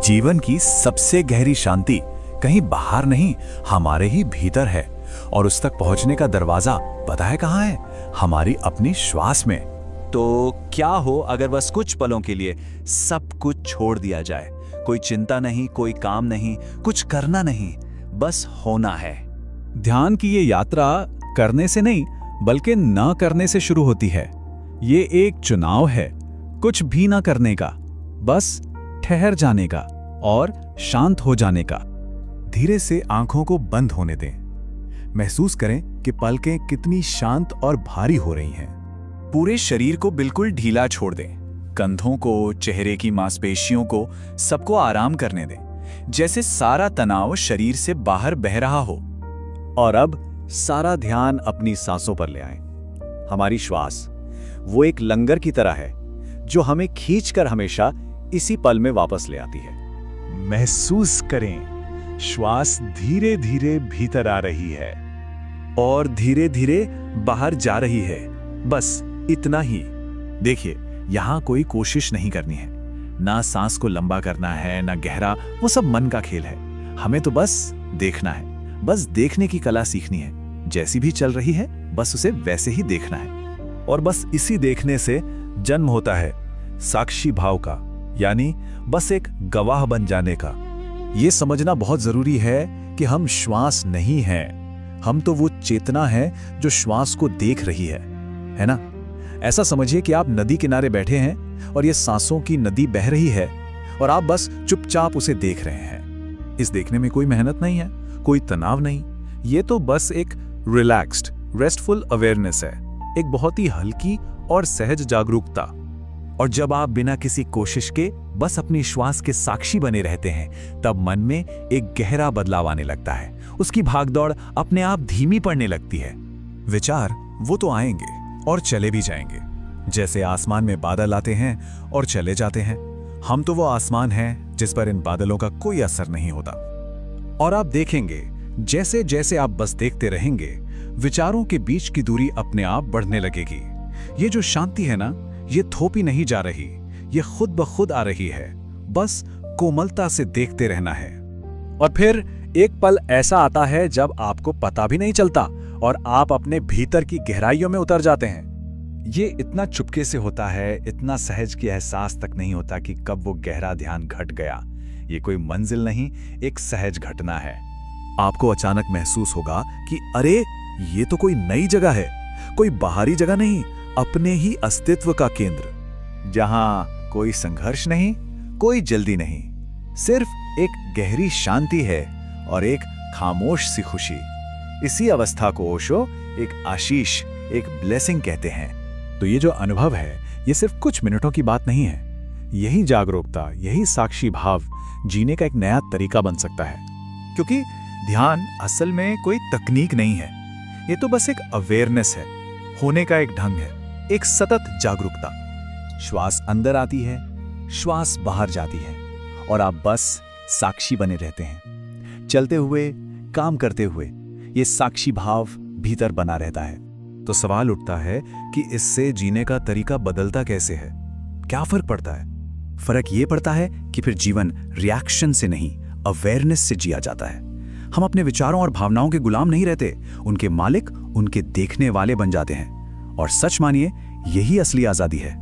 जीवन की सबसे गहरी शांति कहीं बाहर नहीं, हमारे ही भीतर है। और उस तक पहुंचने का दरवाजा पता है कहाँ है? हमारी अपनी श्वास में। तो क्या हो अगर बस कुछ पलों के लिए सब कुछ छोड़ दिया जाए? कोई चिंता नहीं, कोई काम नहीं, कुछ करना नहीं, बस होना है। ध्यान की ये यात्रा करने से नहीं बल्कि न करने से शुरू होती है। ये एक चुनाव है, कुछ भी ना करने का, बस ठहर जाने का और शांत हो जाने का। धीरे से आंखों को बंद होने दें। महसूस करें कि पलकें कितनी शांत और भारी हो रही हैं। पूरे शरीर को बिल्कुल ढीला छोड़ दें। कंधों को, चेहरे की मांसपेशियों को, सबको आराम करने दें, जैसे सारा तनाव शरीर से बाहर बह रहा हो। और अब सारा ध्यान अपनी सांसों पर ले आएं। हमारी श्वास वो एक लंगर की तरह है जो हमें खींचकर हमेशा इसी पल में वापस ले आती है। महसूस करें, श्वास धीरे धीरे भीतर आ रही है और धीरे धीरे बाहर जा रही है। बस इतना ही। देखिए, यहां कोई कोशिश नहीं करनी है, ना सांस को लंबा करना है, ना गहरा, वो सब मन का खेल है। हमें तो बस देखना है, बस देखने की कला सीखनी है। जैसी भी चल रही है बस उसे वैसे ही देखना है। और बस इसी देखने से जन्म होता है साक्षी भाव का, यानी बस एक गवाह बन जाने का। ये समझना बहुत जरूरी है कि हम श्वास नहीं हैं, हम तो वो चेतना है जो श्वास को देख रही है ना? ऐसा समझिए कि आप नदी किनारे बैठे हैं और ये सांसों की नदी बह रही है और आप बस चुपचाप उसे देख रहे हैं। इस देखने में कोई मेहनत नहीं है, कोई तनाव नहीं। ये तो बस एक रिलैक्स्ड, रेस्टफुल अवेयरनेस है, एक बहुत ही हल्की और सहज जागरूकता। और जब आप बिना किसी कोशिश के बस अपनी श्वास के साक्षी बने रहते हैं, तब मन में एक गहरा बदलाव आने लगता है। उसकी भागदौड़ अपने आप धीमी पड़ने लगती है। विचार वो तो आएंगे और चले भी जाएंगे, जैसे आसमान में बादल आते हैं और चले जाते हैं। हम तो वो आसमान हैं जिस पर इन बादलों का कोई असर नहीं होता। और आप देखेंगे, जैसे जैसे आप बस देखते रहेंगे, विचारों के बीच की दूरी अपने आप बढ़ने लगेगी। ये जो शांति है ना, ये थोपी नहीं जा रही, ये खुद ब खुद आ रही है। बस कोमलता से देखते रहना है। और फिर एक पल ऐसा आता है जब आपको पता भी नहीं चलता और आप अपने भीतर की गहराइयों में उतर जाते हैं। ये इतना चुपके से होता है, इतना सहज कि एहसास तक नहीं होता कि कब वो गहरा ध्यान घट गया। ये कोई मंजिल नहीं, एक सहज घटना है। आपको अचानक महसूस होगा कि अरे, ये तो कोई नई जगह है, कोई बाहरी जगह नहीं, अपने ही अस्तित्व का केंद्र, जहां कोई संघर्ष नहीं, कोई जल्दी नहीं, सिर्फ एक गहरी शांति है और एक खामोश सी खुशी। इसी अवस्था को ओशो एक आशीष, एक ब्लेसिंग कहते हैं। तो ये जो अनुभव है, ये सिर्फ कुछ मिनटों की बात नहीं है। यही जागरूकता, यही साक्षी भाव जीने का एक नया तरीका बन सकता है। क्योंकि ध्यान असल में कोई तकनीक नहीं है, ये तो बस एक अवेयरनेस है, होने का एक ढंग है, एक सतत जागरूकता। श्वास अंदर आती है, श्वास बाहर जाती है और आप बस साक्षी बने रहते हैं। चलते हुए, काम करते हुए ये साक्षी भाव भीतर बना रहता है। तो सवाल उठता है कि इससे जीने का तरीका बदलता कैसे है? क्या फर्क पड़ता है? फर्क ये पड़ता है कि फिर जीवन रिएक्शन से नहीं, अवेयरनेस से जिया जाता है। हम अपने विचारों और भावनाओं के गुलाम नहीं रहते, उनके मालिक, उनके देखने वाले बन जाते हैं। और सच मानिए, यही असली आजादी है।